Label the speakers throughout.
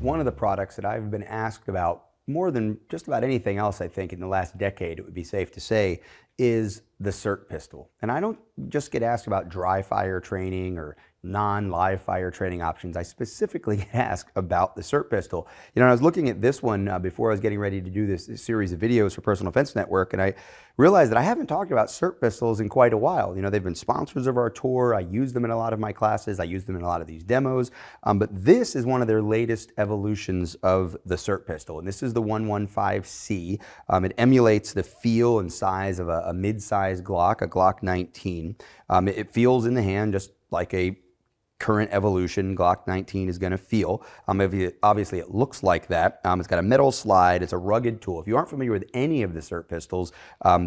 Speaker 1: One of the products that I've been asked about more than just about anything else, I think, in the last decade, it would be safe to say, is the Sirt pistol. And I don't just get asked about dry fire training or non-live fire training options. I specifically get asked about the Sirt pistol. You know, I was looking at this one before I was getting ready to do this series of videos for Personal Defense Network, and I realized that I haven't talked about Sirt pistols in quite a while. You know, they've been sponsors of our tour. I use them in a lot of my classes. I use them in a lot of these demos. But this is one of their latest evolutions of the Sirt pistol, and this is the 115C. It emulates the feel and size of a mid-size Glock, a Glock 19. It feels in the hand just like a current evolution Glock 19 is going to feel. Obviously, it looks like that. It's got a metal slide. It's a rugged tool. If you aren't familiar with any of the Sirt pistols,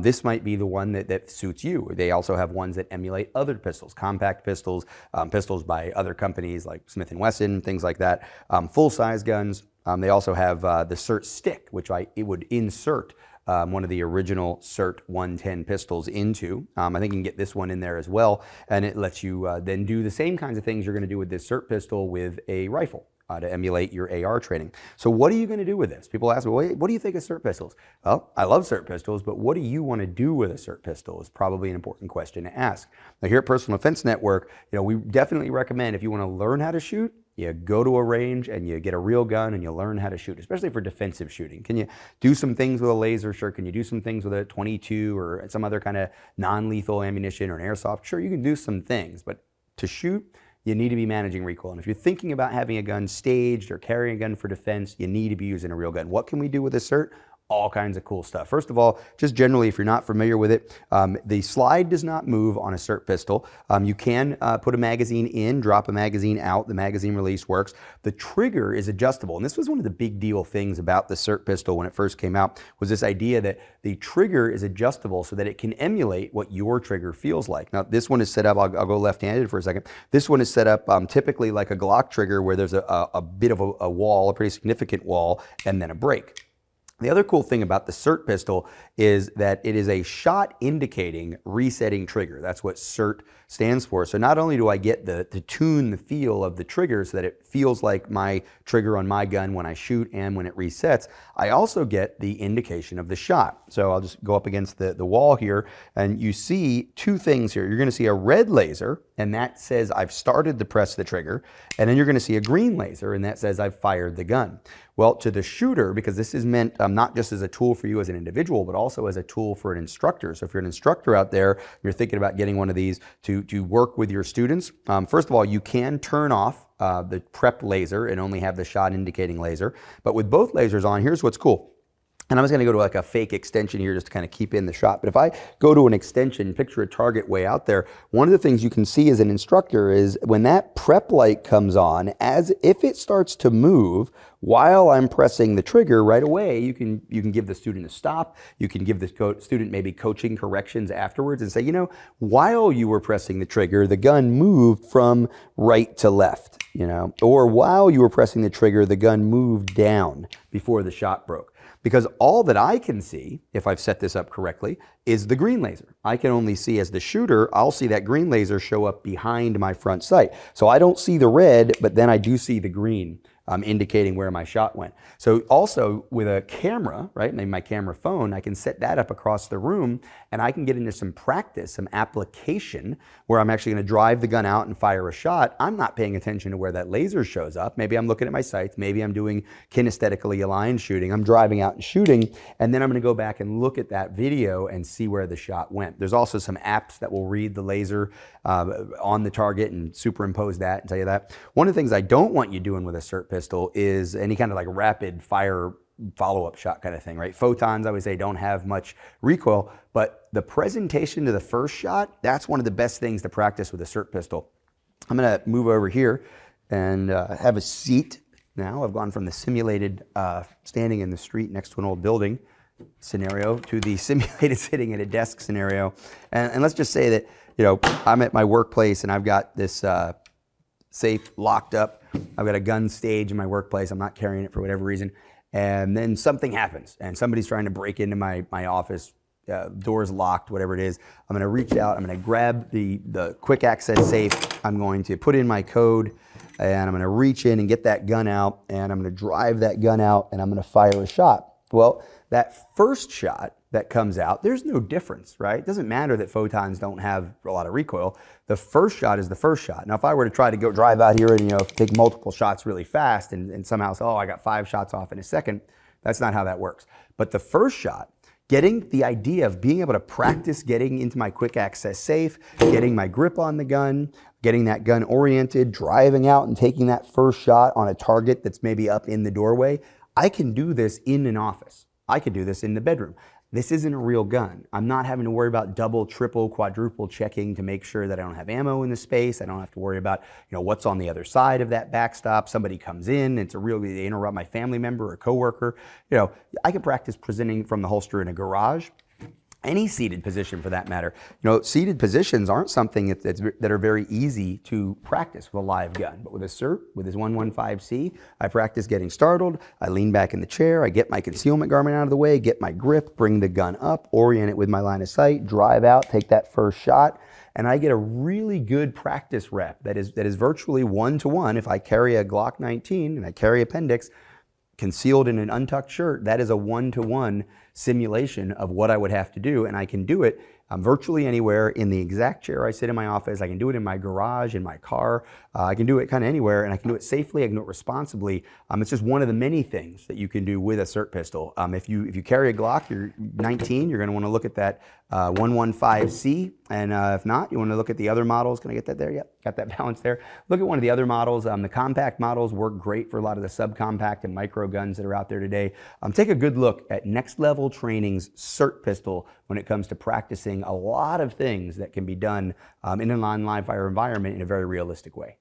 Speaker 1: this might be the one that suits you. They also have ones that emulate other pistols, compact pistols, pistols by other companies like Smith & Wesson, things like that, full-size guns. They also have the Sirt stick, which it would insert one of the original Sirt 110 pistols into. I think you can get this one in there as well, and it lets you then do the same kinds of things you're going to do with this Sirt pistol with a rifle to emulate your AR training. So what are you going to do with this? People ask me, well, what do you think of Sirt pistols? Well, I love Sirt pistols, but what do you want to do with a Sirt pistol is probably an important question to ask. Now here at Personal Defense Network, you know, we definitely recommend if you want to learn how to shoot, you go to a range and you get a real gun and you learn how to shoot, especially for defensive shooting. Can you do some things with a laser? Sure. Can you do some things with a 22 or some other kind of non-lethal ammunition or an airsoft? Sure, you can do some things, but to shoot, you need to be managing recoil. And if you're thinking about having a gun staged or carrying a gun for defense, you need to be using a real gun. What can we do with a Sirt? All kinds of cool stuff. First of all, just generally, if you're not familiar with it, the slide does not move on a Sirt pistol. You can put a magazine in, drop a magazine out. The magazine release works. The trigger is adjustable. And this was one of the big deal things about the Sirt pistol when it first came out, was this idea that the trigger is adjustable so that it can emulate what your trigger feels like. Now, this one is set up, I'll go left-handed for a second. This one is set up typically like a Glock trigger where there's a bit of a wall, a pretty significant wall, and then a break. The other cool thing about the Sirt pistol is that it is a shot indicating resetting trigger. That's what Sirt stands for. So not only do I get to tune the feel of the trigger so that it feels like my trigger on my gun when I shoot and when it resets, I also get the indication of the shot. So I'll just go up against the wall here, and you see two things here. You're going to see a red laser, and that says I've started to press the trigger, and then you're going to see a green laser, and that says I've fired the gun. Well, to the shooter, because this is meant not just as a tool for you as an individual, but also as a tool for an instructor. So if you're an instructor out there, you're thinking about getting one of these to work with your students. First of all, you can turn off the prep laser and only have the shot indicating laser. But with both lasers on, here's what's cool. And I'm just going to go to like a fake extension here just to kind of keep in the shot. But if I go to an extension, picture a target way out there, one of the things you can see as an instructor is when that prep light comes on, as if it starts to move while I'm pressing the trigger right away, you can give the student a stop. You can give the student maybe coaching corrections afterwards and say, you know, while you were pressing the trigger, the gun moved from right to left, you know, or while you were pressing the trigger, the gun moved down before the shot broke. Because all that I can see, if I've set this up correctly, is the green laser. I can only see as the shooter, I'll see that green laser show up behind my front sight. So I don't see the red, but then I do see the green indicating where my shot went. So also with a camera, right, maybe my camera phone, I can set that up across the room and I can get into some practice, some application where I'm actually going to drive the gun out and fire a shot. I'm not paying attention to where that laser shows up. Maybe I'm looking at my sights. Maybe I'm doing kinesthetically aligned shooting. I'm driving out and shooting, and then I'm going to go back and look at that video and see where the shot went. There's also some apps that will read the laser on the target and superimpose that and tell you that. One of the things I don't want you doing with a Sirt pistol is any kind of like rapid fire follow-up shot kind of thing, right? Photons, I would say, don't have much recoil, but the presentation to the first shot, that's one of the best things to practice with a Sirt pistol. I'm going to move over here and have a seat now. I've gone from the simulated standing in the street next to an old building scenario to the simulated sitting at a desk scenario. And let's just say that, you know, I'm at my workplace and I've got this safe locked up. I've got a gun stage in my workplace. I'm not carrying it for whatever reason. And then something happens and somebody's trying to break into my office. Door's locked, whatever it is. I'm going to reach out. I'm going to grab the quick access safe. I'm going to put in my code and I'm going to reach in and get that gun out, and I'm going to drive that gun out, and I'm going to fire a shot. Well, that first shot that comes out, there's no difference, right? It doesn't matter that photons don't have a lot of recoil. The first shot is the first shot. Now, if I were to try to go drive out here and, you know, take multiple shots really fast and somehow say, oh, I got 5 shots off in a second, that's not how that works. But the first shot, getting the idea of being able to practice getting into my quick access safe, getting my grip on the gun, getting that gun oriented, driving out and taking that first shot on a target that's maybe up in the doorway, I can do this in an office. I could do this in the bedroom. This isn't a real gun. I'm not having to worry about double, triple, quadruple checking to make sure that I don't have ammo in the space. I don't have to worry about, you know, what's on the other side of that backstop. Somebody comes in, they interrupt my family member or coworker. You know, I can practice presenting from the holster in a garage. Any seated position for that matter. You know, seated positions aren't something that are very easy to practice with a live gun. But with a Sirt, with his 115C, I practice getting startled, I lean back in the chair, I get my concealment garment out of the way, get my grip, bring the gun up, orient it with my line of sight, drive out, take that first shot, and I get a really good practice rep that is virtually one-to-one. If I carry a Glock 19 and I carry appendix, concealed in an untucked shirt, that is a one-to-one simulation of what I would have to do, and I can do it virtually anywhere in the exact chair I sit in my office. I can do it in my garage, in my car. I can do it kind of anywhere, and I can do it safely. I can do it responsibly. It's just one of the many things that you can do with a Sirt pistol. If you carry a Glock, you're 19, you're going to want to look at that 115C, and if not, you want to look at the other models. Can I get that there? Yep, got that balance there. Look at one of the other models. The compact models work great for a lot of the subcompact and micro guns that are out there today. Take a good look at Next Level Training's Sirt pistol when it comes to practicing a lot of things that can be done in an online live fire environment in a very realistic way.